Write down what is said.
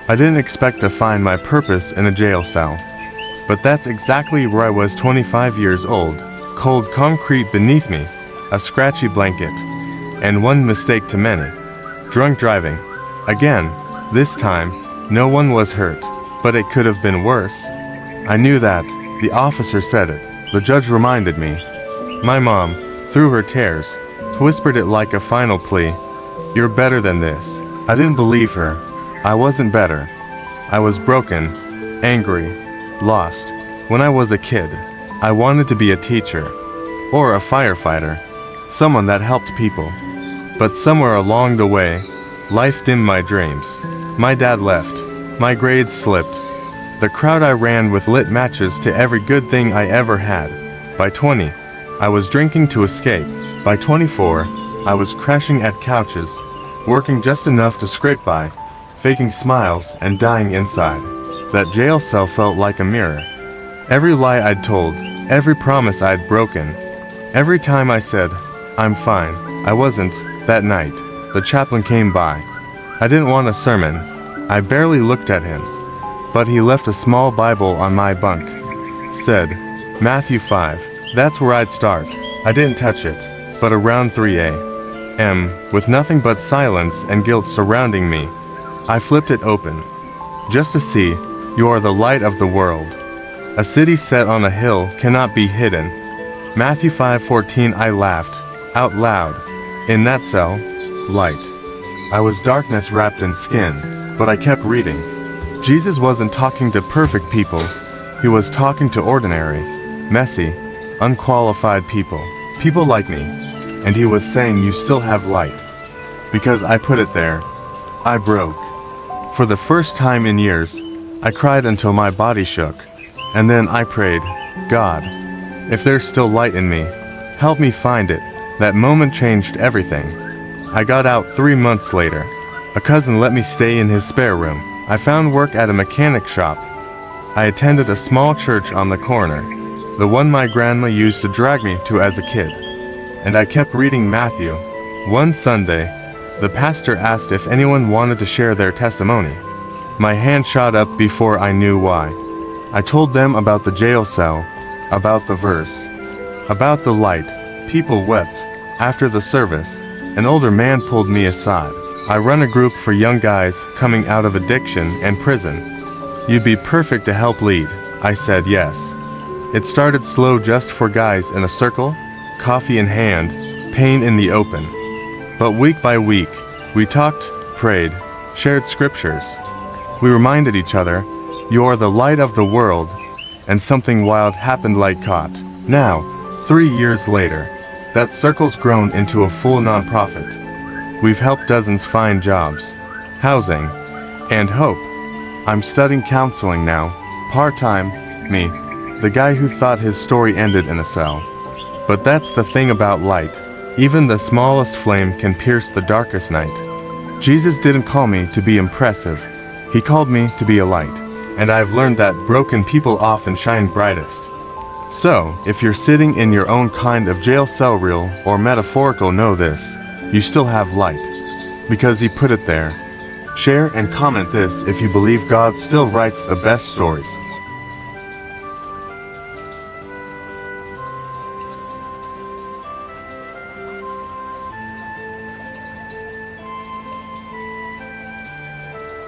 I didn't expect to find my purpose in a jail cell. But that's exactly where I was 25 years old, cold concrete beneath me, a scratchy blanket, and one mistake too many. Drunk driving. Again, this time, no one was hurt, but it could have been worse. I knew that. The officer said it. The judge reminded me. My mom, through her tears, whispered it like a final plea. You're better than this. I didn't believe her. I wasn't better. I was broken, angry, lost. When I was a kid, I wanted to be a teacher, or a firefighter, someone that helped people. But somewhere along the way, life dimmed my dreams. My dad left. My grades slipped. The crowd I ran with lit matches to every good thing I ever had. By 20, I was drinking to escape. By 24, I was crashing at couches, working just enough to scrape by, faking smiles and dying inside. That jail cell felt like a mirror. Every lie I'd told, every promise I'd broken, every time I said, I'm fine, I wasn't. That night, the chaplain came by. I didn't want a sermon. I barely looked at him. But he left a small Bible on my bunk. Said, Matthew 5. That's where I'd start. I didn't touch it. But around 3 a.m., with nothing but silence and guilt surrounding me, I flipped it open. Just to see, you are the light of the world. A city set on a hill cannot be hidden. Matthew 5:14. I laughed, out loud. In that cell, light. I was darkness wrapped in skin, but I kept reading. Jesus wasn't talking to perfect people. He was talking to ordinary, messy, unqualified people. People like me. And he was saying you still have light. Because I put it there. I broke. For the first time in years, I cried until my body shook. And then I prayed, God, if there's still light in me, help me find it. That moment changed everything. I got out 3 months later. A cousin let me stay in his spare room. I found work at a mechanic shop. I attended a small church on the corner, the one my grandma used to drag me to as a kid. And I kept reading Matthew. One Sunday, the pastor asked if anyone wanted to share their testimony. My hand shot up before I knew why. I told them about the jail cell, about the verse, about the light. People wept. After the service, an older man pulled me aside. I run a group for young guys coming out of addiction and prison. You'd be perfect to help lead. I said yes. It started slow, just for guys in a circle, coffee in hand, pain in the open. But week by week, we talked, prayed, shared scriptures. We reminded each other, you are the light of the world, and something wild happened like caught. Now, 3 years later, that circle's grown into a full nonprofit. We've helped dozens find jobs, housing, and hope. I'm studying counseling now, part-time, me, the guy who thought his story ended in a cell. But that's the thing about light. Even the smallest flame can pierce the darkest night. Jesus didn't call me to be impressive. He called me to be a light. And I've learned that broken people often shine brightest. So, if you're sitting in your own kind of jail cell, real or metaphorical, know this. You still have light. Because he put it there. Share and comment this if you believe God still writes the best stories.